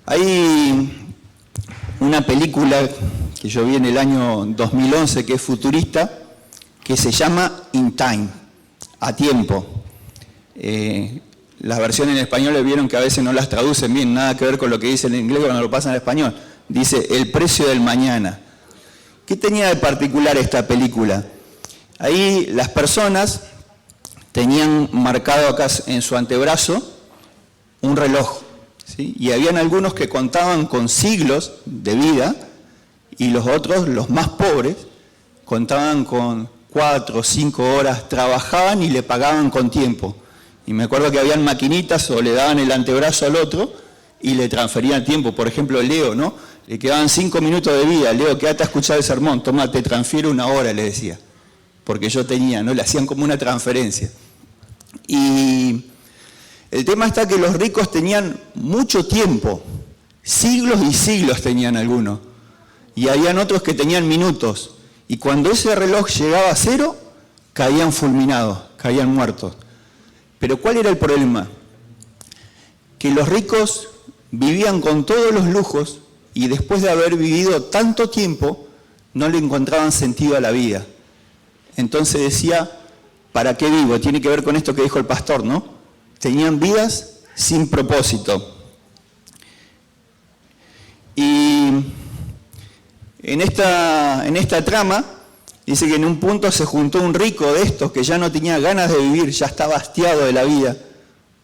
Hay una película que yo vi en el año 2011 que es futurista, que se llama In Time, a tiempo. Las versiones en español vieron que a veces no las traducen bien, nada que ver con lo que dice en inglés cuando lo pasan al español. Dice El precio del mañana. ¿Qué tenía de particular esta película? Ahí las personas tenían marcado acá en su antebrazo un reloj, ¿sí? Y habían algunos que contaban con siglos de vida y los otros, los más pobres, contaban con 4 o 5 horas, trabajaban y le pagaban con tiempo. Y me acuerdo que habían maquinitas o le daban el antebrazo al otro y le transferían tiempo. Por ejemplo, Leo, ¿no? Le quedaban 5 minutos de vida. Leo, quédate a escuchar el sermón. Toma, te transfiero 1 hora, le decía. Porque yo tenía, ¿no? Le hacían como una transferencia. Y el tema está que los ricos tenían mucho tiempo. Siglos y siglos tenían algunos. Y habían otros que tenían minutos. Y cuando ese reloj llegaba a 0, caían fulminados, caían muertos. Pero ¿cuál era el problema? Que los ricos vivían con todos los lujos y después de haber vivido tanto tiempo, no le encontraban sentido a la vida. Entonces decía, ¿para qué vivo? Tiene que ver con esto que dijo el pastor, ¿no? Tenían vidas sin propósito. Y en esta trama, dice que en un punto se juntó un rico de estos que ya no tenía ganas de vivir, ya estaba hastiado de la vida,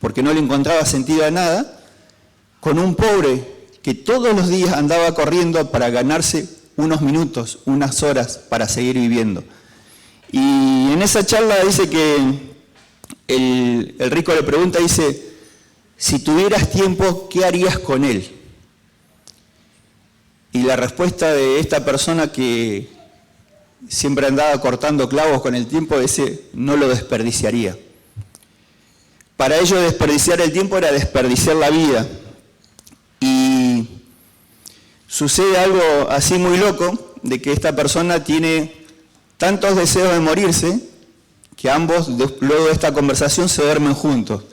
porque no le encontraba sentido a nada, con un pobre que todos los días andaba corriendo para ganarse unos minutos, unas horas para seguir viviendo. Y en esa charla dice que el rico le pregunta, dice, si tuvieras tiempo, ¿qué harías con él? Y la respuesta de esta persona que siempre andaba cortando clavos con el tiempo, dice, no lo desperdiciaría. Para ellos desperdiciar el tiempo era desperdiciar la vida. Y sucede algo así muy loco, de que esta persona tiene tantos deseos de morirse, que ambos, luego de esta conversación, se duermen juntos.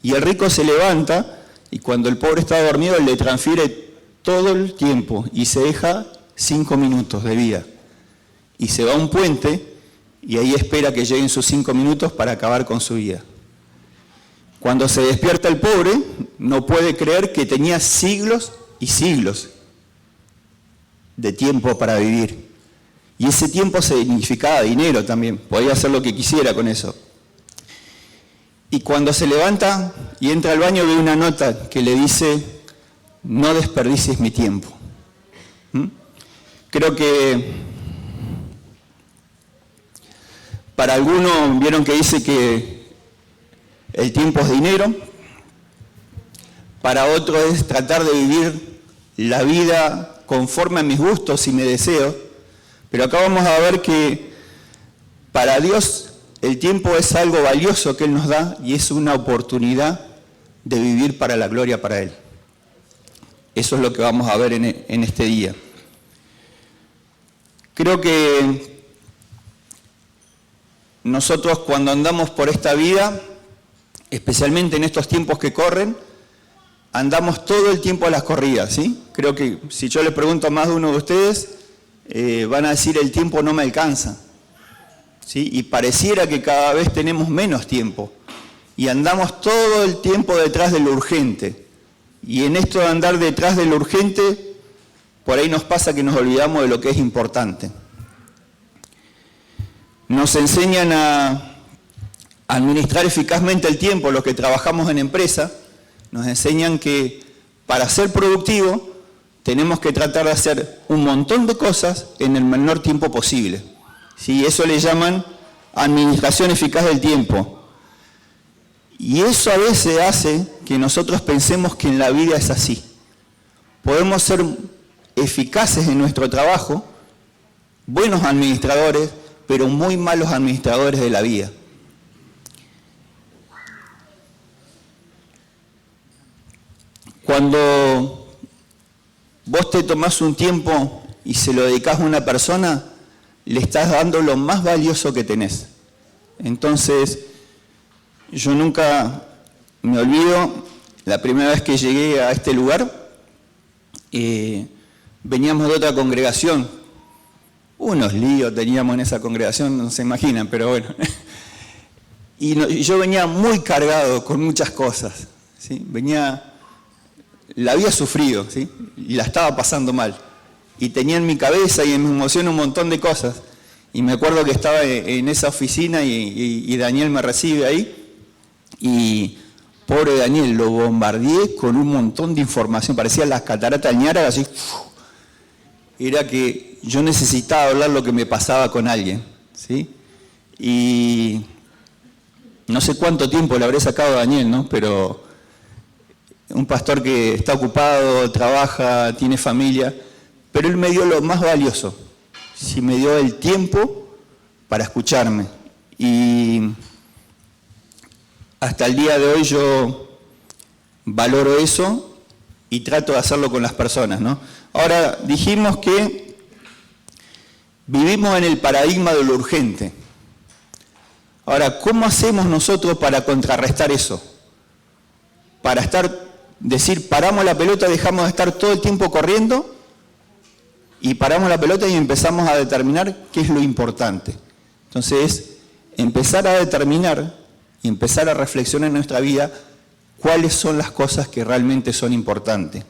Y el rico se levanta, y cuando el pobre está dormido, le transfiere todo el tiempo, y se deja 5 minutos de vida. Y se va a un puente, y ahí espera que lleguen sus 5 minutos para acabar con su vida. Cuando se despierta el pobre, no puede creer que tenía siglos y siglos de tiempo para vivir. Y ese tiempo significaba dinero también, podía hacer lo que quisiera con eso. Y cuando se levanta y entra al baño, ve una nota que le dice, no desperdicies mi tiempo. Creo que para algunos vieron que dice que el tiempo es dinero, para otros es tratar de vivir la vida conforme a mis gustos y mis deseos, pero acá vamos a ver que para Dios el tiempo es algo valioso que Él nos da y es una oportunidad de vivir para la gloria para Él. Eso es lo que vamos a ver en este día. Creo que nosotros cuando andamos por esta vida, especialmente en estos tiempos que corren, andamos todo el tiempo a las corridas, ¿sí? Creo que si yo le pregunto a más de uno de ustedes, van a decir el tiempo no me alcanza, ¿sí? Y pareciera que cada vez tenemos menos tiempo y andamos todo el tiempo detrás de lo urgente. Y en esto de andar detrás de lo urgente, por ahí nos pasa que nos olvidamos de lo que es importante. Nos enseñan a administrar eficazmente el tiempo, los que trabajamos en empresa, nos enseñan que para ser productivo tenemos que tratar de hacer un montón de cosas en el menor tiempo posible. ¿Sí? Eso le llaman administración eficaz del tiempo. Y eso a veces hace que nosotros pensemos que en la vida es así. Podemos ser eficaces en nuestro trabajo, buenos administradores, pero muy malos administradores de la vida. Cuando vos te tomás un tiempo y se lo dedicás a una persona, le estás dando lo más valioso que tenés. Entonces, yo nunca me olvido la primera vez que llegué a este lugar, veníamos de otra congregación, unos líos teníamos en esa congregación, no se imaginan, pero bueno. Y yo venía muy cargado con muchas cosas, ¿sí? La había sufrido, ¿sí? Y la estaba pasando mal. Y tenía en mi cabeza y en mi emoción un montón de cosas. Y me acuerdo que estaba en esa oficina y Daniel me recibe ahí. Y pobre Daniel, lo bombardeé con un montón de información. Parecían las cataratas del Niágara, así. Era que yo necesitaba hablar lo que me pasaba con alguien, ¿sí? Y no sé cuánto tiempo le habré sacado a Daniel, ¿no? Pero un pastor que está ocupado, trabaja, tiene familia, pero él me dio lo más valioso, sí, me dio el tiempo para escucharme. Y hasta el día de hoy yo valoro eso y trato de hacerlo con las personas, ¿no? Ahora, dijimos que vivimos en el paradigma de lo urgente. Ahora, ¿cómo hacemos nosotros para contrarrestar eso? Para decir, paramos la pelota, dejamos de estar todo el tiempo corriendo y paramos la pelota y empezamos a determinar qué es lo importante. Entonces, empezar a determinar y empezar a reflexionar en nuestra vida cuáles son las cosas que realmente son importantes.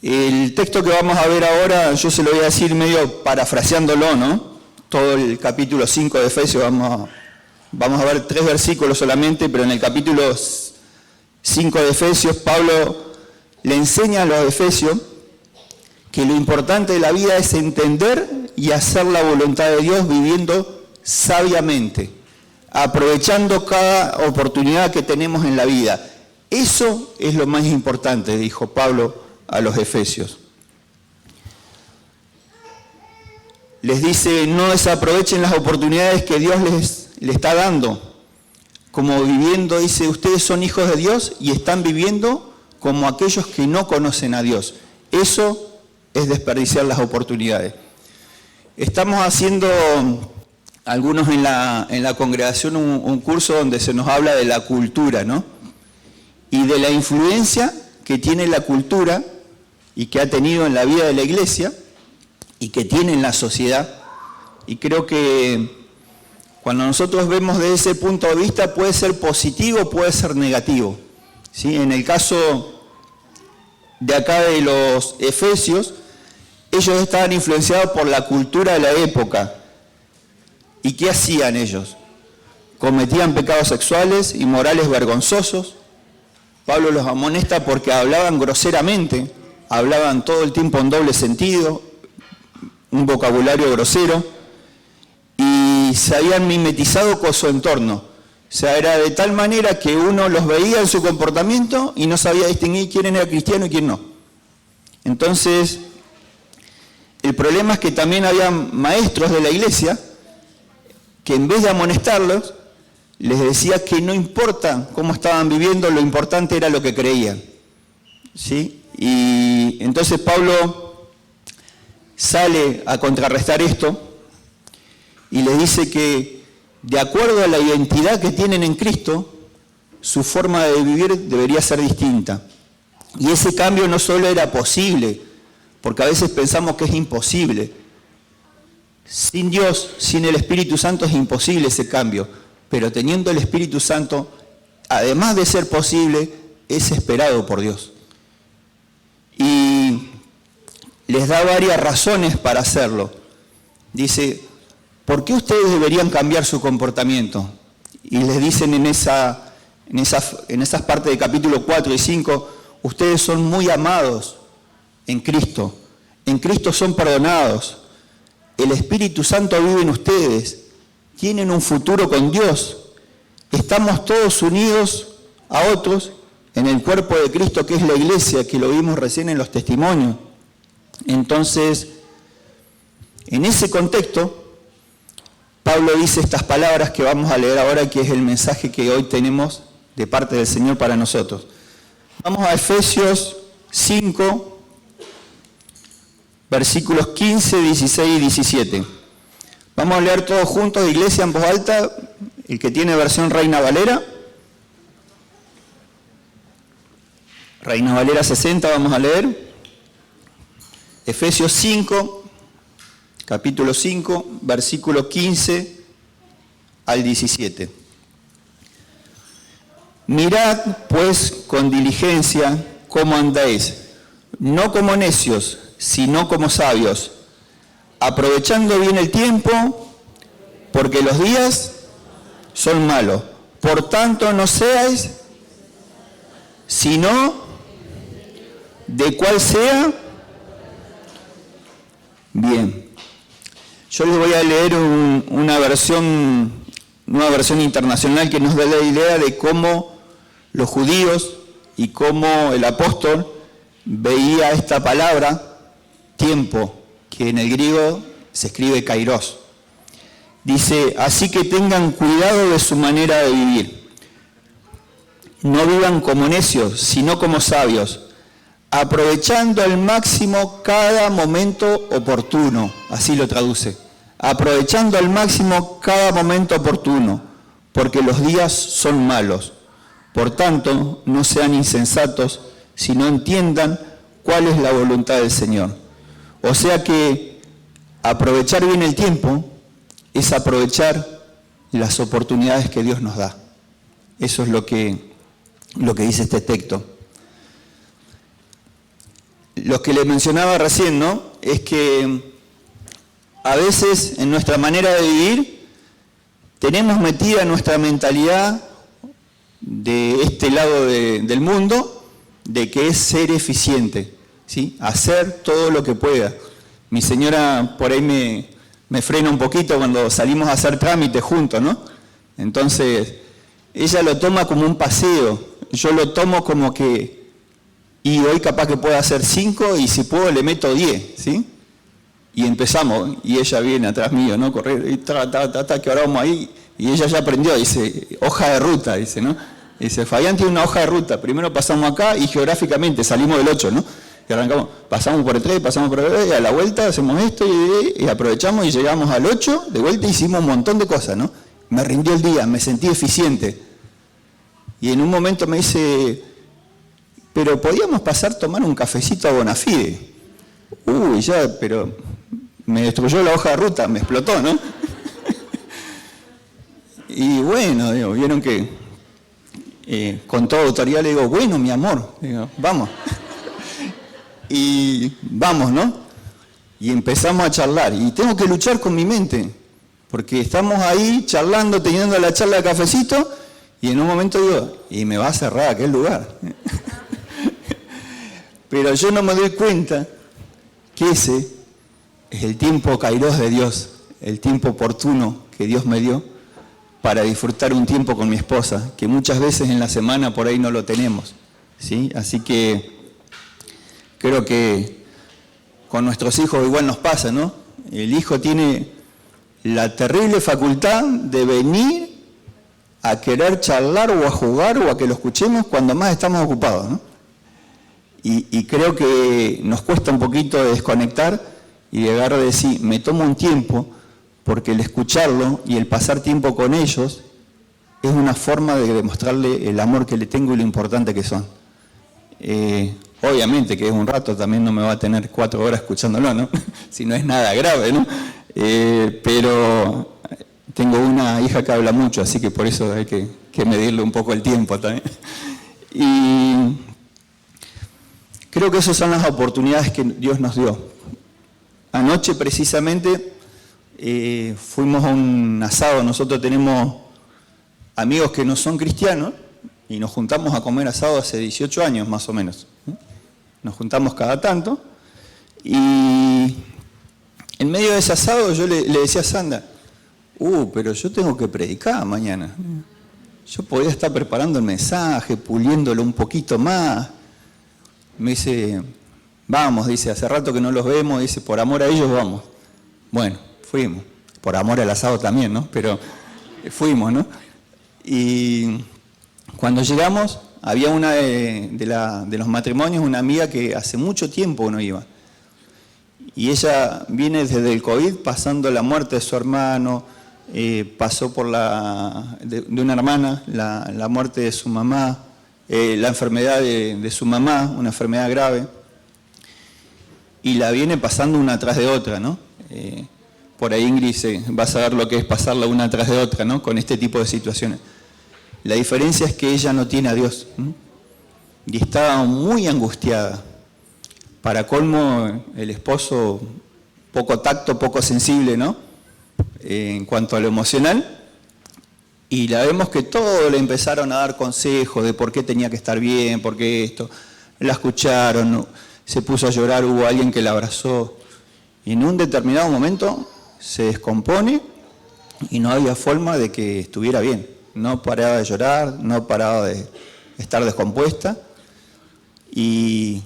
El texto que vamos a ver ahora, yo se lo voy a decir medio parafraseándolo, ¿no? Todo el capítulo 5 de Efesios, vamos a ver 3 versículos solamente, pero en el capítulo 5 de Efesios, Pablo le enseña a los efesios que lo importante de la vida es entender y hacer la voluntad de Dios viviendo sabiamente, aprovechando cada oportunidad que tenemos en la vida. Eso es lo más importante, dijo Pablo a los efesios. Les dice, no desaprovechen las oportunidades que Dios les está dando, como viviendo, dice, ustedes son hijos de Dios y están viviendo como aquellos que no conocen a Dios. Eso es desperdiciar las oportunidades. Estamos haciendo, algunos en la congregación, un curso donde se nos habla de la cultura, ¿no? Y de la influencia que tiene la cultura y que ha tenido en la vida de la iglesia y que tiene en la sociedad. Y creo que cuando nosotros vemos de ese punto de vista puede ser positivo, puede ser negativo, ¿sí? En el caso de acá de los efesios, ellos estaban influenciados por la cultura de la época. ¿Y qué hacían ellos? Cometían pecados sexuales y morales vergonzosos. Pablo los amonesta porque hablaban groseramente, hablaban todo el tiempo en doble sentido, un vocabulario grosero, y se habían mimetizado con su entorno. O sea, era de tal manera que uno los veía en su comportamiento y no sabía distinguir quién era cristiano y quién no. Entonces, el problema es que también había maestros de la iglesia que en vez de amonestarlos, les decía que no importa cómo estaban viviendo, lo importante era lo que creían, ¿sí? Y entonces Pablo sale a contrarrestar esto y les dice que de acuerdo a la identidad que tienen en Cristo, su forma de vivir debería ser distinta. Y ese cambio no solo era posible, porque a veces pensamos que es imposible. Sin Dios, sin el Espíritu Santo es imposible ese cambio, pero teniendo el Espíritu Santo, además de ser posible, es esperado por Dios. Y les da varias razones para hacerlo. Dice, ¿por qué ustedes deberían cambiar su comportamiento? Y les dicen en esas partes de capítulo 4 y 5, ustedes son muy amados en Cristo son perdonados, el Espíritu Santo vive en ustedes, tienen un futuro con Dios, estamos todos unidos a otros en el cuerpo de Cristo que es la iglesia, que lo vimos recién en los testimonios. Entonces, en ese contexto, Pablo dice estas palabras que vamos a leer ahora, que es el mensaje que hoy tenemos de parte del Señor para nosotros. Vamos a Efesios 5, versículos 15, 16 y 17. Vamos a leer todos juntos, iglesia, en voz alta, el que tiene versión Reina Valera. Reina Valera 60, vamos a leer. Efesios 5, capítulo 5, versículo 15 al 17. Mirad, pues, con diligencia cómo andáis, no como necios, sino como sabios, aprovechando bien el tiempo, porque los días son malos. Por tanto, no seáis, sino de cuál sea. Bien. Yo les voy a leer una versión internacional que nos da la idea de cómo los judíos y cómo el apóstol veía esta palabra, tiempo, que en el griego se escribe kairos. Dice, así que tengan cuidado de su manera de vivir. No vivan como necios, sino como sabios, aprovechando al máximo cada momento oportuno. Así lo traduce. Aprovechando al máximo cada momento oportuno, porque los días son malos. Por tanto, no sean insensatos, sino entiendan cuál es la voluntad del Señor. O sea que aprovechar bien el tiempo es aprovechar las oportunidades que Dios nos da. Eso es lo que dice este texto. Lo que le mencionaba recién, ¿no? Es que a veces en nuestra manera de vivir tenemos metida nuestra mentalidad de este lado del mundo, de que es ser eficiente, ¿sí? Hacer todo lo que pueda. Mi señora por ahí me frena un poquito cuando salimos a hacer trámites juntos, ¿no? Entonces, ella lo toma como un paseo, yo lo tomo como que, y hoy capaz que puedo hacer 5 y si puedo le meto 10, ¿sí? Y empezamos, y ella viene atrás mío, ¿no? Correr, y que ahora vamos ahí, y ella ya aprendió, dice, hoja de ruta, dice, ¿no? Dice, Fabián tiene una hoja de ruta, primero pasamos acá y geográficamente salimos del 8, ¿no? Y arrancamos, pasamos por el 3, pasamos por el 3, y a la vuelta hacemos esto y aprovechamos y llegamos al 8, de vuelta hicimos un montón de cosas, ¿no? Me rindió el día, me sentí eficiente. Y en un momento me dice, pero podíamos pasar a tomar un cafecito a Bonafide. Uy, ya, pero me destruyó la hoja de ruta, me explotó, ¿no? Y bueno, digo, vieron que con toda autoridad le digo, bueno, mi amor, digo, vamos. Y vamos, ¿no? Y empezamos a charlar. Y tengo que luchar con mi mente, porque estamos ahí charlando, teniendo la charla de cafecito, y en un momento digo, y me va a cerrar aquel lugar. Pero yo no me doy cuenta que ese es el tiempo kairos de Dios, el tiempo oportuno que Dios me dio para disfrutar un tiempo con mi esposa, que muchas veces en la semana por ahí no lo tenemos, ¿sí? Así que creo que con nuestros hijos igual nos pasa, ¿no? El hijo tiene la terrible facultad de venir a querer charlar o a jugar o a que lo escuchemos cuando más estamos ocupados, ¿no? Y creo que nos cuesta un poquito de desconectar y llegar a decir, me tomo un tiempo, porque el escucharlo y el pasar tiempo con ellos es una forma de demostrarle el amor que le tengo y lo importante que son. Obviamente que es un rato, también no me va a tener 4 horas escuchándolo, ¿no? Si no es nada grave, ¿no? Pero tengo una hija que habla mucho, así que por eso hay que medirle un poco el tiempo también. Y creo que esas son las oportunidades que Dios nos dio. Anoche precisamente fuimos a un asado. Nosotros tenemos amigos que no son cristianos y nos juntamos a comer asado hace 18 años más o menos. Nos juntamos cada tanto y en medio de ese asado yo le decía a Sandra, pero yo tengo que predicar mañana. Yo podría estar preparando el mensaje, puliéndolo un poquito más. Me dice, vamos, dice, hace rato que no los vemos, dice, por amor a ellos vamos. Bueno, fuimos, por amor al asado también, ¿no? Pero fuimos, ¿no? Y cuando llegamos, había una de los matrimonios, una amiga que hace mucho tiempo no iba. Y ella viene desde el COVID pasando la muerte de su hermano, pasó por de una hermana, la muerte de su mamá, la enfermedad de su mamá, una enfermedad grave, y la viene pasando una tras de otra, ¿no? Por ahí Ingrid va a saber lo que es pasarla una tras de otra, ¿no? Con este tipo de situaciones. La diferencia es que ella no tiene a Dios, ¿no? Y estaba muy angustiada. Para colmo, el esposo, poco tacto, poco sensible, ¿no? En cuanto a lo emocional. Y la vemos que todos le empezaron a dar consejos de por qué tenía que estar bien, por qué esto. La escucharon, ¿no? Se puso a llorar, hubo alguien que la abrazó. Y en un determinado momento se descompone y no había forma de que estuviera bien. No paraba de llorar, no paraba de estar descompuesta. Y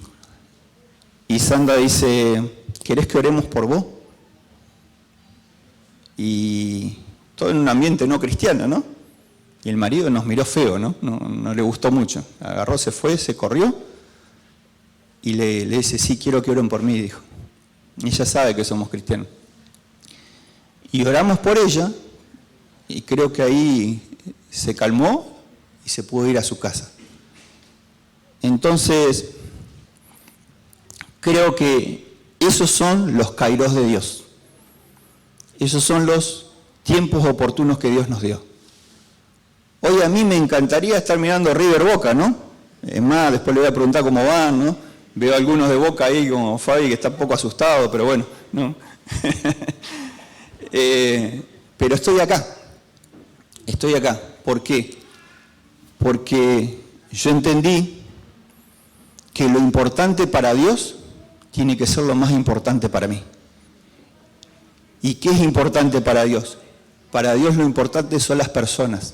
Sandra dice, ¿querés que oremos por vos? Y todo en un ambiente no cristiano, ¿no? Y el marido nos miró feo, ¿no? No le gustó mucho. Agarró, se fue, se corrió y le dice, sí, quiero que oren por mí, dijo. Y ella sabe que somos cristianos. Y oramos por ella y creo que ahí se calmó y se pudo ir a su casa. Entonces, creo que esos son los kairos de Dios. Esos son los tiempos oportunos que Dios nos dio. Hoy a mí me encantaría estar mirando River Boca, ¿no? Es más, después le voy a preguntar cómo van, ¿no? Veo a algunos de Boca ahí como Fabi que está un poco asustado, pero bueno, ¿no? Pero estoy acá. Estoy acá. ¿Por qué? Porque yo entendí que lo importante para Dios tiene que ser lo más importante para mí. ¿Y qué es importante para Dios? Para Dios lo importante son las personas.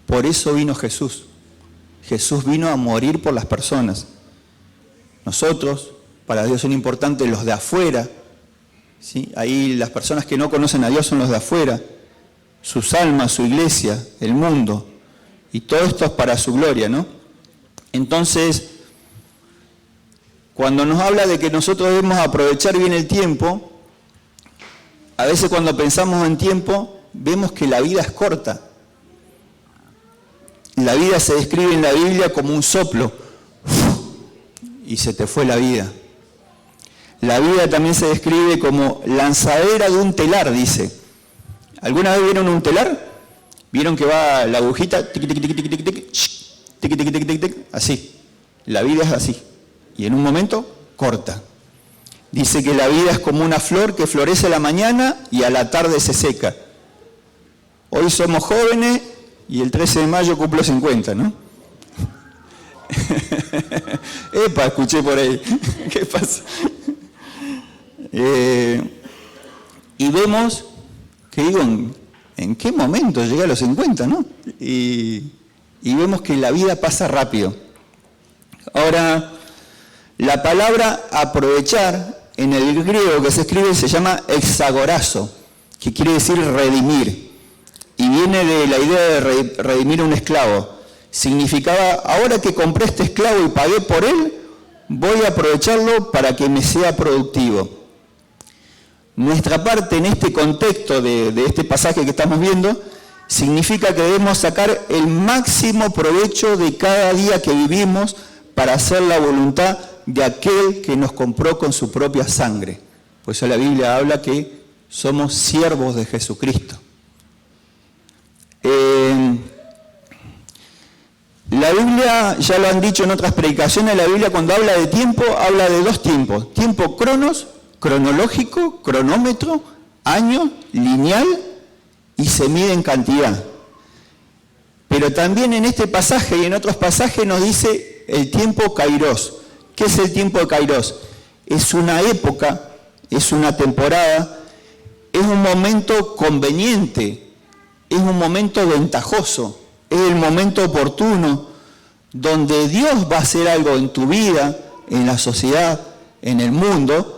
Por eso vino Jesús. Jesús vino a morir por las personas. Nosotros, para Dios son importantes los de afuera, ¿sí? Ahí las personas que no conocen a Dios son los de afuera, sus almas, su iglesia, el mundo, y todo esto es para su gloria, ¿no? Entonces, cuando nos habla de que nosotros debemos aprovechar bien el tiempo, a veces cuando pensamos en tiempo, vemos que la vida es corta. La vida se describe en la Biblia como un soplo, y se te fue la vida. La vida también se describe como lanzadera de un telar, dice. ¿Alguna vez vieron un telar? ¿Vieron que va la agujita? Tic, tic, tic, tic, tic, tic, tic, tic, tic, tic, tic, así. La vida es así. Y en un momento, corta. Dice que la vida es como una flor que florece a la mañana y a la tarde se seca. Hoy somos jóvenes y el 13 de mayo cumplo 50, ¿no? Epa, escuché por ahí. ¿Qué pasa? Y vemos que digo, ¿en qué momento llegué a los 50, no? Y vemos que la vida pasa rápido. Ahora, la palabra aprovechar en el griego que se escribe se llama exagorazo, que quiere decir redimir. Y viene de la idea de redimir a un esclavo. Significaba, ahora que compré este esclavo y pagué por él, voy a aprovecharlo para que me sea productivo. Nuestra parte en este contexto de este pasaje que estamos viendo, significa que debemos sacar el máximo provecho de cada día que vivimos para hacer la voluntad de aquel que nos compró con su propia sangre. Por eso la Biblia habla que somos siervos de Jesucristo. La Biblia, ya lo han dicho en otras predicaciones, la Biblia cuando habla de tiempo, habla de dos tiempos. Tiempo cronos, cronológico, cronómetro, año, lineal, y se mide en cantidad. Pero también en este pasaje y en otros pasajes nos dice el tiempo kairos. ¿Qué es el tiempo de kairos? Es una época, es una temporada, es un momento conveniente, es un momento ventajoso, es el momento oportuno donde Dios va a hacer algo en tu vida, en la sociedad, en el mundo,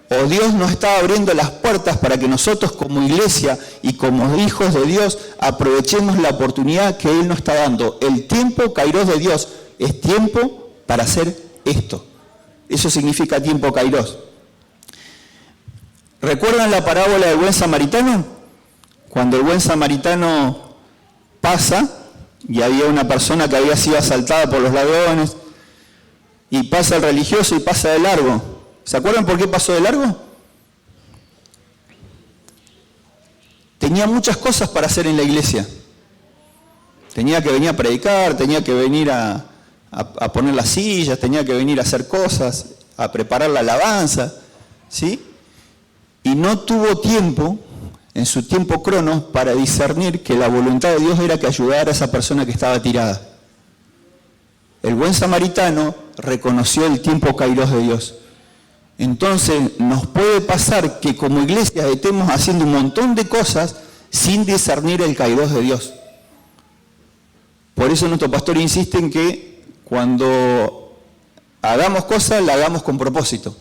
o Dios nos está abriendo las puertas para que nosotros como iglesia y como hijos de Dios aprovechemos la oportunidad que Él nos está dando. El tiempo kairos de Dios es tiempo para hacer esto. Eso significa tiempo kairos. ¿Recuerdan la parábola del buen samaritano? Cuando el buen samaritano pasa, y había una persona que había sido asaltada por los ladrones, y pasa el religioso y pasa de largo. ¿Se acuerdan por qué pasó de largo? Tenía muchas cosas para hacer en la iglesia. Tenía que venir a predicar, tenía que venir a poner las sillas, tenía que venir a hacer cosas, a preparar la alabanza, ¿sí? Y no tuvo tiempo, en su tiempo cronos, para discernir que la voluntad de Dios era que ayudara a esa persona que estaba tirada. El buen samaritano reconoció el tiempo kairos de Dios. Entonces, nos puede pasar que como iglesia estemos haciendo un montón de cosas sin discernir el kairos de Dios. Por eso nuestro pastor insiste en que cuando hagamos cosas, la hagamos con propósito.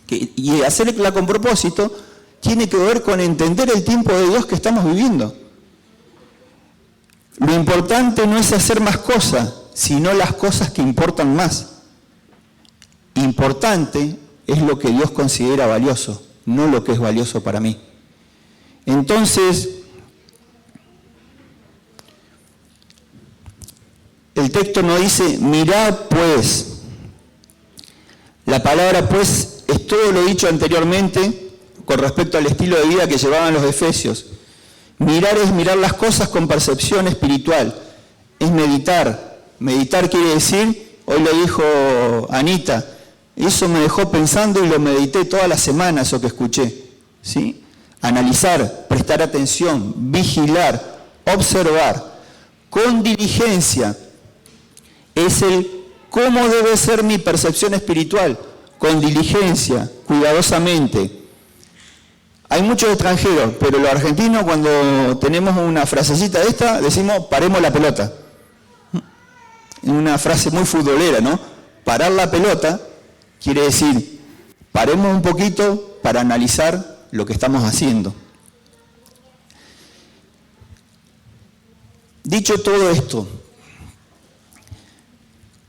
Y hacerla con propósito tiene que ver con entender el tiempo de Dios que estamos viviendo. Lo importante no es hacer más cosas, sino las cosas que importan más. Importante es lo que Dios considera valioso, no lo que es valioso para mí. Entonces, el texto nos dice, mirad pues. La palabra pues es todo lo dicho anteriormente con respecto al estilo de vida que llevaban los efesios. Mirar es mirar las cosas con percepción espiritual, es meditar. Meditar quiere decir, hoy lo dijo Anita, eso me dejó pensando y lo medité toda la semana, eso que escuché, ¿sí? Analizar, prestar atención, vigilar, observar, con diligencia. Es el cómo debe ser mi percepción espiritual, con diligencia, cuidadosamente. Hay muchos extranjeros, pero los argentinos cuando tenemos una frasecita de esta, decimos paremos la pelota. Es una frase muy futbolera, ¿no? Parar la pelota quiere decir, paremos un poquito para analizar lo que estamos haciendo. Dicho todo esto,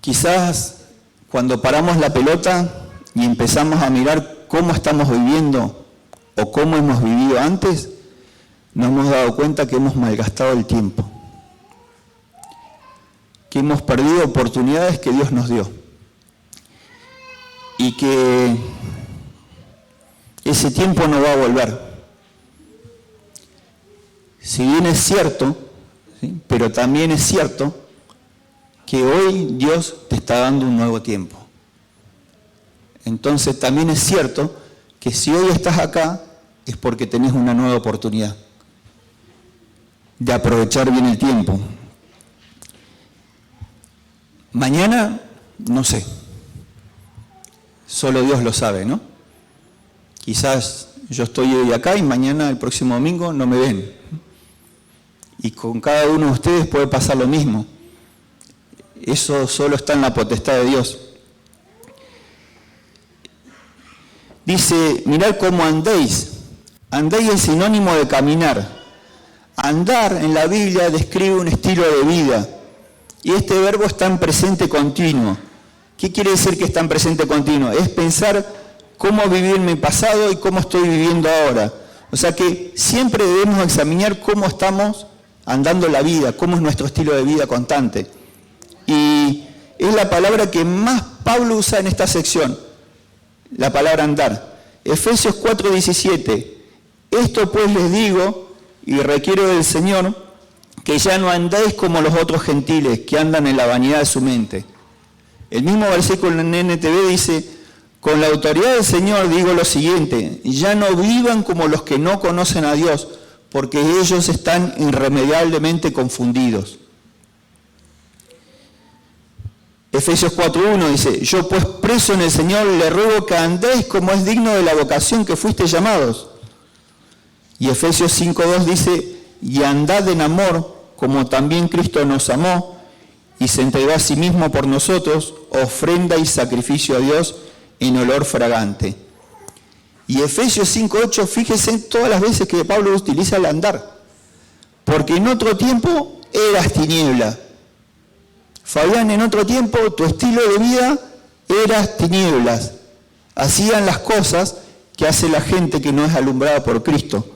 quizás cuando paramos la pelota y empezamos a mirar cómo estamos viviendo o cómo hemos vivido antes, nos hemos dado cuenta que hemos malgastado el tiempo, que hemos perdido oportunidades que Dios nos dio y que ese tiempo no va a volver. Si bien es cierto, ¿sí? Pero también es cierto que hoy Dios te está dando un nuevo tiempo. Entonces también es cierto que si hoy estás acá es porque tenés una nueva oportunidad de aprovechar bien el tiempo. Mañana, no sé, solo Dios lo sabe, ¿no? Quizás yo estoy hoy acá y mañana, el próximo domingo, no me ven. Y con cada uno de ustedes puede pasar lo mismo. Eso solo está en la potestad de Dios. Dice, mirad cómo andéis. Andéis es sinónimo de caminar. Andar en la Biblia describe un estilo de vida. Y este verbo está en presente continuo. ¿Qué quiere decir que está en presente continuo? Es pensar cómo viví en mi pasado y cómo estoy viviendo ahora. O sea que siempre debemos examinar cómo estamos andando la vida, cómo es nuestro estilo de vida constante. Y es la palabra que más Pablo usa en esta sección, la palabra andar. Efesios 4:17. Esto pues les digo y requiero del Señor que ya no andéis como los otros gentiles que andan en la vanidad de su mente. El mismo versículo en NTV dice, con la autoridad del Señor digo lo siguiente, ya no vivan como los que no conocen a Dios, porque ellos están irremediablemente confundidos. Efesios 4:1 dice, yo pues preso en el Señor le ruego que andéis como es digno de la vocación que fuisteis llamados. Y Efesios 5:2 dice, y andad en amor como también Cristo nos amó y se entregó a sí mismo por nosotros, ofrenda y sacrificio a Dios en olor fragante. Y Efesios 5:8, fíjense en todas las veces que Pablo utiliza el andar, porque en otro tiempo eras tiniebla. Fabián, en otro tiempo tu estilo de vida eras tinieblas. Hacían las cosas que hace la gente que no es alumbrada por Cristo.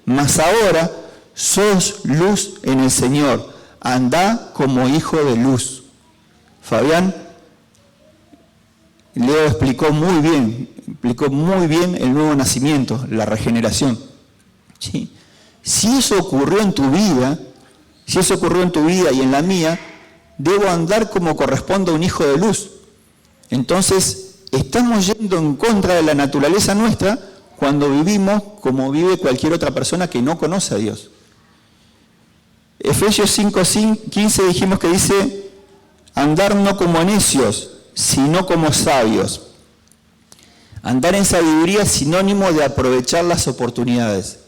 Mas ahora sos luz en el Señor. andá como hijo de luz. Fabián, Leo explicó muy bien el nuevo nacimiento, la regeneración. ¿Sí? Si eso ocurrió en tu vida y en la mía, debo andar como corresponde a un hijo de luz. Entonces, estamos yendo en contra de la naturaleza nuestra cuando vivimos como vive cualquier otra persona que no conoce a Dios. Efesios 5:15 dijimos que dice, andar no como necios, sino como sabios. Andar en sabiduría es sinónimo de aprovechar las oportunidades.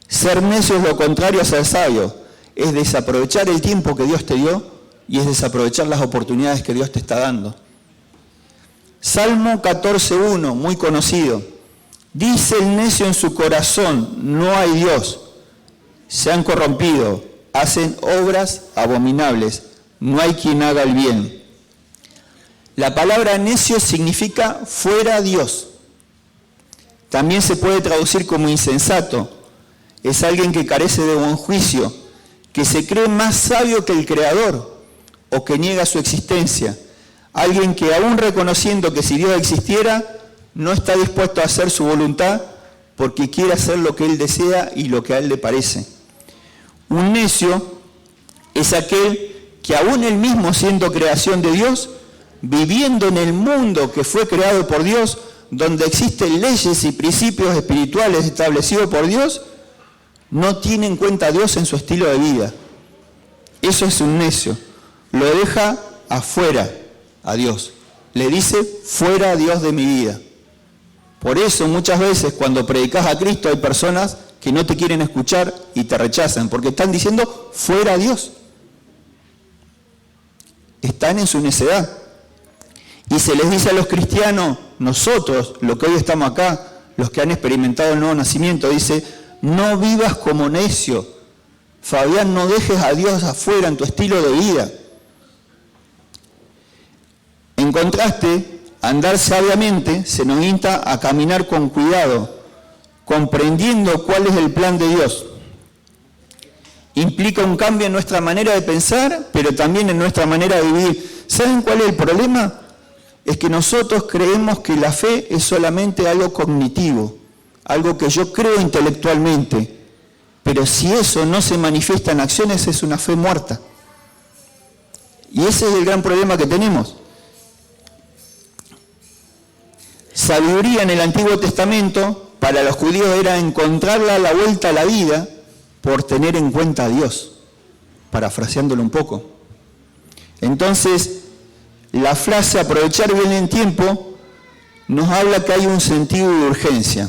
Ser necio es lo contrario a ser sabio. Es desaprovechar el tiempo que Dios te dio y es desaprovechar las oportunidades que Dios te está dando. Salmo 14:1, muy conocido. Dice el necio en su corazón, no hay Dios. Se han corrompido, hacen obras abominables. No hay quien haga el bien. La palabra necio significa fuera Dios. También se puede traducir como insensato. Es alguien que carece de buen juicio, que se cree más sabio que el Creador o que niega su existencia. Alguien que aún reconociendo que si Dios existiera, no está dispuesto a hacer su voluntad porque quiere hacer lo que él desea y lo que a él le parece. Un necio es aquel que aún él mismo siendo creación de Dios, viviendo en el mundo que fue creado por Dios, donde existen leyes y principios espirituales establecidos por Dios, no tiene en cuenta a Dios en su estilo de vida. Eso es un necio. Lo deja afuera a Dios. Le dice, fuera Dios de mi vida. Por eso muchas veces cuando predicas a Cristo hay personas que no te quieren escuchar y te rechazan, porque están diciendo, fuera Dios. Están en su necedad. Y se les dice a los cristianos, nosotros, los que hoy estamos acá, los que han experimentado el nuevo nacimiento, dice, no vivas como necio. Fabián, no dejes a Dios afuera en tu estilo de vida. En contraste, andar sabiamente se nos insta a caminar con cuidado, comprendiendo cuál es el plan de Dios. Implica un cambio en nuestra manera de pensar, pero también en nuestra manera de vivir. ¿Saben cuál es el problema? Es que nosotros creemos que la fe es solamente algo cognitivo, algo que yo creo intelectualmente, pero si eso no se manifiesta en acciones es una fe muerta. Y ese es el gran problema que tenemos. Sabiduría en el Antiguo Testamento para los judíos era encontrarla a la vuelta a la vida por tener en cuenta a Dios, parafraseándolo un poco. Entonces, la frase aprovechar bien el tiempo nos habla que hay un sentido de urgencia.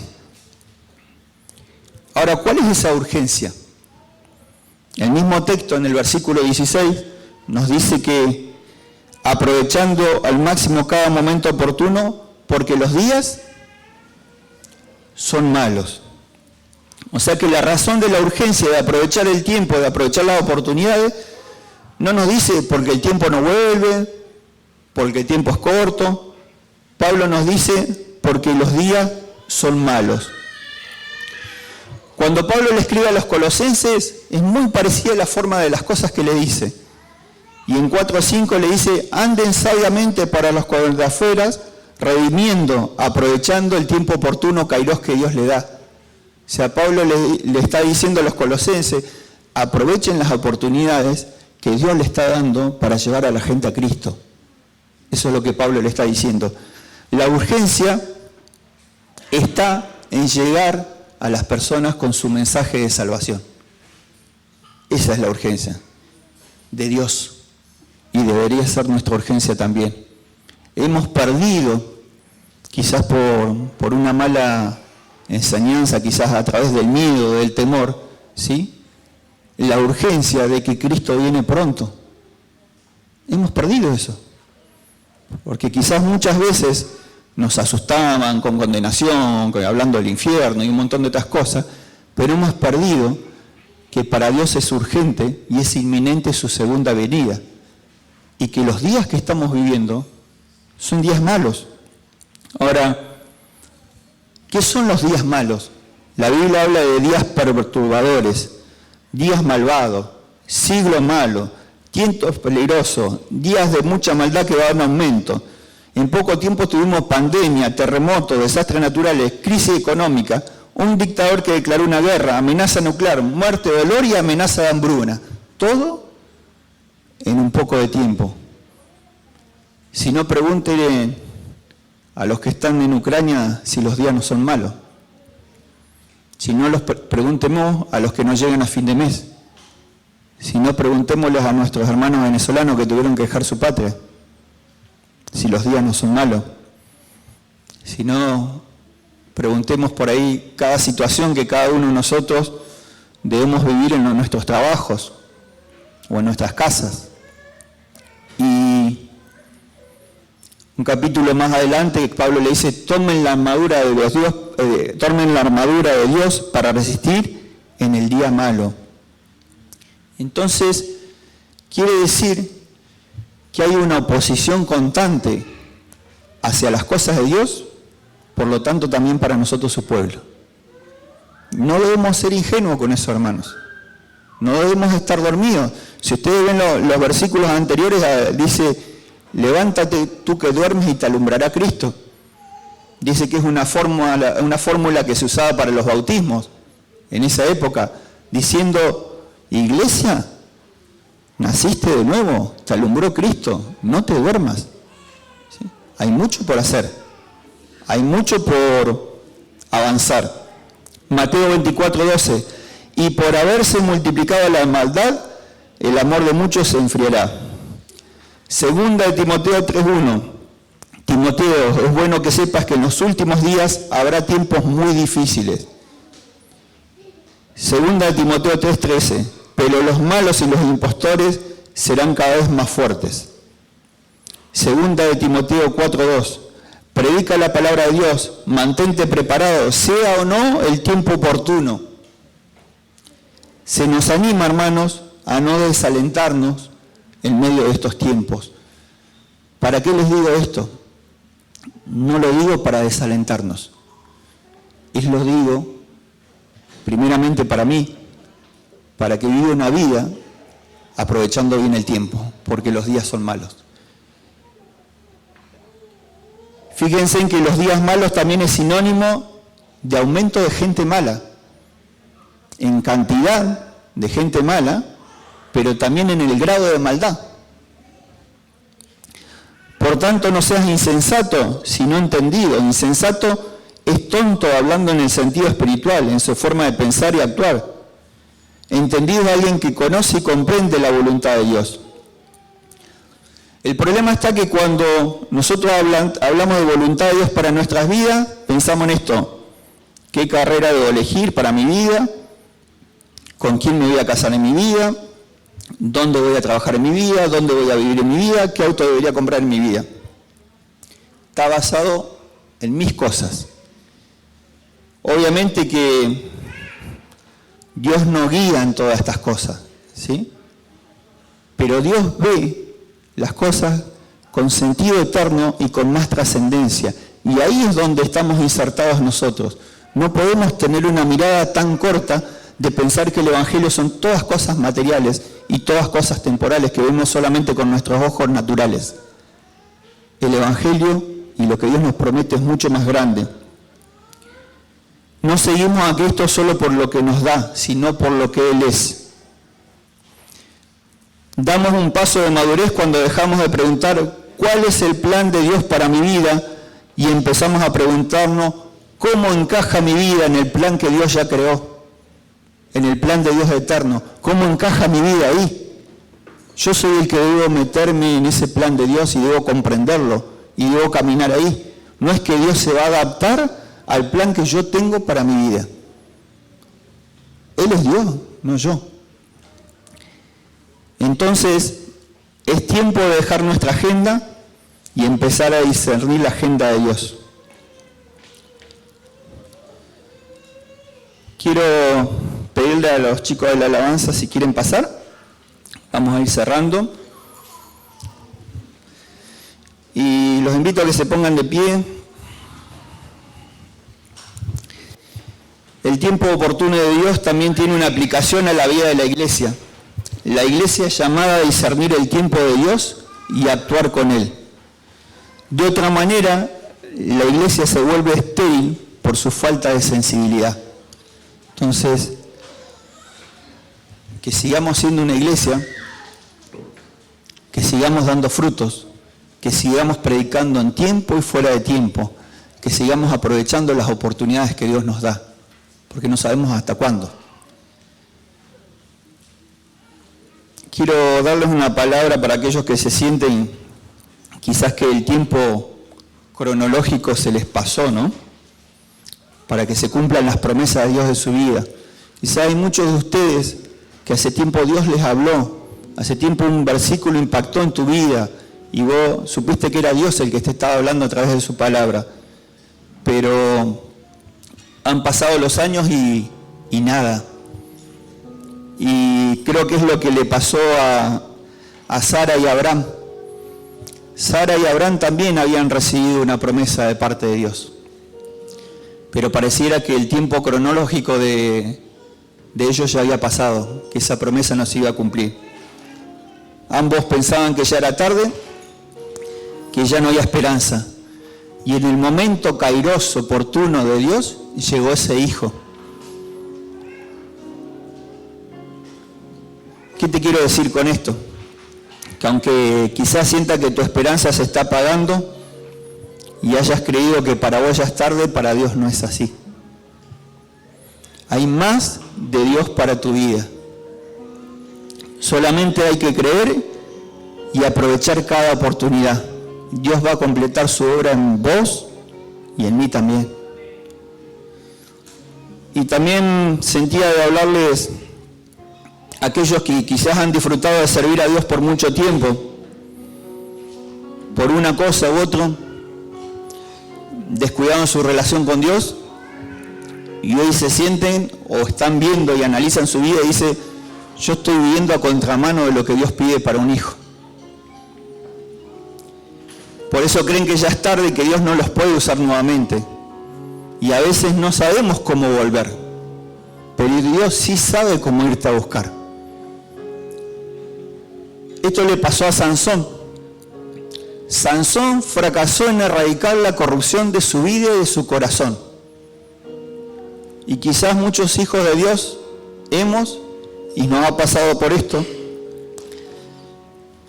Ahora, ¿cuál es esa urgencia? El mismo texto en el versículo 16 nos dice que aprovechando al máximo cada momento oportuno, porque los días son malos. O sea que la razón de la urgencia de aprovechar el tiempo, de aprovechar las oportunidades, no nos dice porque el tiempo no vuelve, porque el tiempo es corto. Pablo nos dice porque los días son malos. Cuando Pablo le escribe a los colosenses, es muy parecida la forma de las cosas que le dice. Y en 4:5 le dice, anden sabiamente para los de afuera, redimiendo, aprovechando el tiempo oportuno, kairos, que Dios le da. O sea, Pablo le está diciendo a los colosenses, aprovechen las oportunidades que Dios le está dando para llevar a la gente a Cristo. Eso es lo que Pablo le está diciendo. La urgencia está en llegar a las personas con su mensaje de salvación. Esa es la urgencia de Dios y debería ser nuestra urgencia también. Hemos perdido, quizás por una mala enseñanza, quizás a través del miedo, del temor, ¿sí?, la urgencia de que Cristo viene pronto. Hemos perdido eso. Porque quizás muchas veces nos asustaban con condenación, hablando del infierno y un montón de otras cosas, pero hemos perdido que para Dios es urgente y es inminente su segunda venida. Y que los días que estamos viviendo son días malos. Ahora, ¿qué son los días malos? La Biblia habla de días perturbadores, días malvados, siglo malo, tiempos peligrosos, días de mucha maldad que va en aumento. En poco tiempo tuvimos pandemia, terremotos, desastres naturales, crisis económica, un dictador que declaró una guerra, amenaza nuclear, muerte, dolor y amenaza de hambruna. Todo en un poco de tiempo. Si no, pregúntenle a los que están en Ucrania si los días no son malos. Si no, preguntemos a los que no llegan a fin de mes. Si no, preguntémosles a nuestros hermanos venezolanos que tuvieron que dejar su patria, si los días no son malos. Si no, preguntemos por ahí cada situación que cada uno de nosotros debemos vivir en nuestros trabajos o en nuestras casas. Y un capítulo más adelante, Pablo le dice, tomen la armadura de Dios para resistir en el día malo. Entonces, quiere decir que hay una oposición constante hacia las cosas de Dios, por lo tanto también para nosotros su pueblo. No debemos ser ingenuos con eso, hermanos. No debemos estar dormidos. Si ustedes ven los versículos anteriores, dice, levántate tú que duermes y te alumbrará Cristo. Dice que es una fórmula que se usaba para los bautismos en esa época, diciendo, iglesia, naciste de nuevo, te alumbró Cristo, no te duermas. ¿Sí? Hay mucho por hacer, hay mucho por avanzar. Mateo 24:12, y por haberse multiplicado la maldad, el amor de muchos se enfriará. Segunda de Timoteo 3:1, Timoteo, es bueno que sepas que en los últimos días habrá tiempos muy difíciles. Segunda de Timoteo 3:13, pero los malos y los impostores serán cada vez más fuertes. Segunda de Timoteo 4:2, predica la palabra de Dios, mantente preparado, sea o no el tiempo oportuno. Se nos anima, hermanos, a no desalentarnos en medio de estos tiempos. ¿Para qué les digo esto? No lo digo para desalentarnos. Y lo digo primeramente para mí, para que viva una vida aprovechando bien el tiempo, porque los días son malos. Fíjense en que los días malos también es sinónimo de aumento de gente mala, en cantidad de gente mala, pero también en el grado de maldad. Por tanto, no seas insensato, sino entendido. Insensato es tonto hablando en el sentido espiritual, en su forma de pensar y actuar. Entendido es alguien que conoce y comprende la voluntad de Dios. El problema está que cuando nosotros hablamos de voluntad de Dios para nuestras vidas, pensamos en esto: ¿qué carrera debo elegir para mi vida? ¿Con quién me voy a casar en mi vida? ¿Dónde voy a trabajar en mi vida? ¿Dónde voy a vivir en mi vida? ¿Qué auto debería comprar en mi vida? Está basado en mis cosas. Obviamente que Dios no guía en todas estas cosas, ¿sí? Pero Dios ve las cosas con sentido eterno y con más trascendencia. Y ahí es donde estamos insertados nosotros. No podemos tener una mirada tan corta de pensar que el Evangelio son todas cosas materiales y todas cosas temporales que vemos solamente con nuestros ojos naturales. El Evangelio y lo que Dios nos promete es mucho más grande. No seguimos a Cristo solo por lo que nos da, sino por lo que Él es. Damos un paso de madurez cuando dejamos de preguntar cuál es el plan de Dios para mi vida y empezamos a preguntarnos cómo encaja mi vida en el plan que Dios ya creó, en el plan de Dios eterno. ¿Cómo encaja mi vida ahí? Yo soy el que debo meterme en ese plan de Dios y debo comprenderlo y debo caminar ahí. No es que Dios se va a adaptar al plan que yo tengo para mi vida. Él es Dios, no yo. Entonces, es tiempo de dejar nuestra agenda y empezar a discernir la agenda de Dios. Quiero pedirle a los chicos de la alabanza si quieren pasar. Vamos a ir cerrando. Y los invito a que se pongan de pie. El tiempo oportuno de Dios también tiene una aplicación a la vida de la iglesia. la iglesia es llamada a discernir el tiempo de Dios y a actuar con él. De otra manera, la iglesia se vuelve estéril por su falta de sensibilidad. Entonces, que sigamos siendo una iglesia, que sigamos dando frutos, que sigamos predicando en tiempo y fuera de tiempo, que sigamos aprovechando las oportunidades que Dios nos da, porque no sabemos hasta cuándo. Quiero darles una palabra para aquellos que se sienten quizás que el tiempo cronológico se les pasó, ¿no? Para que se cumplan las promesas de Dios de su vida. Quizás hay muchos de ustedes que hace tiempo Dios les habló, hace tiempo un versículo impactó en tu vida y vos supiste que era Dios el que te estaba hablando a través de su palabra. Pero han pasado los años y nada. Y creo que es lo que le pasó a Sara y a Abraham. Sara y Abraham también habían recibido una promesa de parte de Dios. Pero pareciera que el tiempo cronológico de ellos ya había pasado, que esa promesa no se iba a cumplir. Ambos pensaban que ya era tarde, que ya no había esperanza. Y en el momento kairos oportuno de Dios, llegó ese hijo. ¿Qué te quiero decir con esto? Que aunque quizás sienta que tu esperanza se está apagando y hayas creído que para vos ya es tarde, para Dios no es así. Hay más de Dios para tu vida. Solamente hay que creer y aprovechar cada oportunidad. Dios va a completar su obra en vos y en mí también. Y también sentía de hablarles a aquellos que quizás han disfrutado de servir a Dios por mucho tiempo, por una cosa u otra, descuidaron su relación con Dios y hoy se sienten o están viendo y analizan su vida y dicen, yo estoy viviendo a contramano de lo que Dios pide para un hijo. Por eso creen que ya es tarde y que Dios no los puede usar nuevamente. Y a veces no sabemos cómo volver. Pero Dios sí sabe cómo irte a buscar. Esto le pasó a Sansón. Sansón fracasó en erradicar la corrupción de su vida y de su corazón. Y quizás muchos hijos de Dios hemos y nos ha pasado por esto.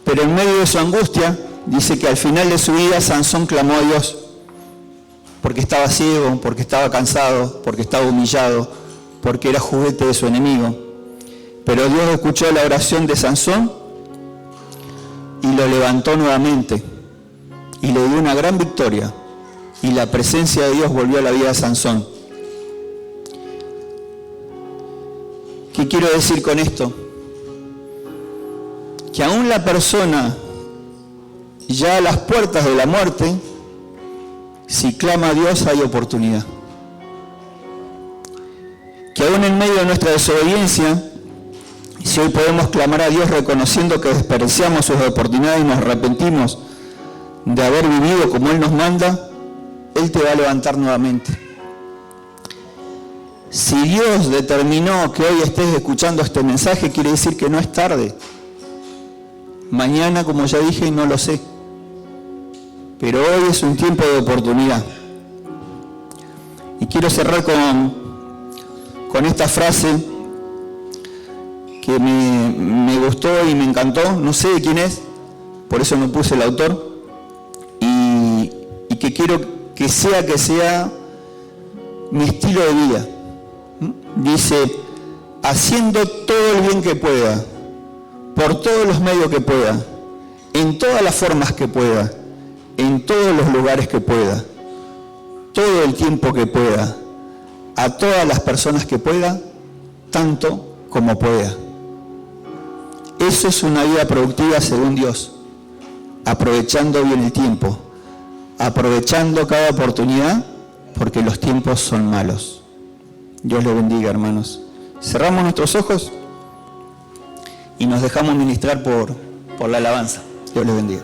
Pero en medio de su angustia, dice que al final de su vida Sansón clamó a Dios, porque estaba ciego, porque estaba cansado, porque estaba humillado, porque era juguete de su enemigo. Pero Dios escuchó la oración de Sansón y lo levantó nuevamente y le dio una gran victoria y la presencia de Dios volvió a la vida de Sansón. ¿Qué quiero decir con esto? Que aún la persona ya a las puertas de la muerte, si clama a Dios hay oportunidad. Que aún en medio de nuestra desobediencia, si hoy podemos clamar a Dios reconociendo que desperdiciamos sus oportunidades y nos arrepentimos de haber vivido como Él nos manda, Él te va a levantar nuevamente. Si Dios determinó que hoy estés escuchando este mensaje, quiere decir que no es tarde. Mañana, como ya dije, no lo sé. Pero hoy es un tiempo de oportunidad. Y quiero cerrar con esta frase que me gustó y me encantó. No sé de quién es, por eso no puse el autor. Y que quiero que sea mi estilo de vida. Dice, haciendo todo el bien que pueda, por todos los medios que pueda, en todas las formas que pueda, en todos los lugares que pueda, todo el tiempo que pueda, a todas las personas que pueda, tanto como pueda. Eso es una vida productiva según Dios, aprovechando bien el tiempo, aprovechando cada oportunidad, porque los tiempos son malos. Dios les bendiga, hermanos. Cerramos nuestros ojos y nos dejamos ministrar por la alabanza. Dios les bendiga.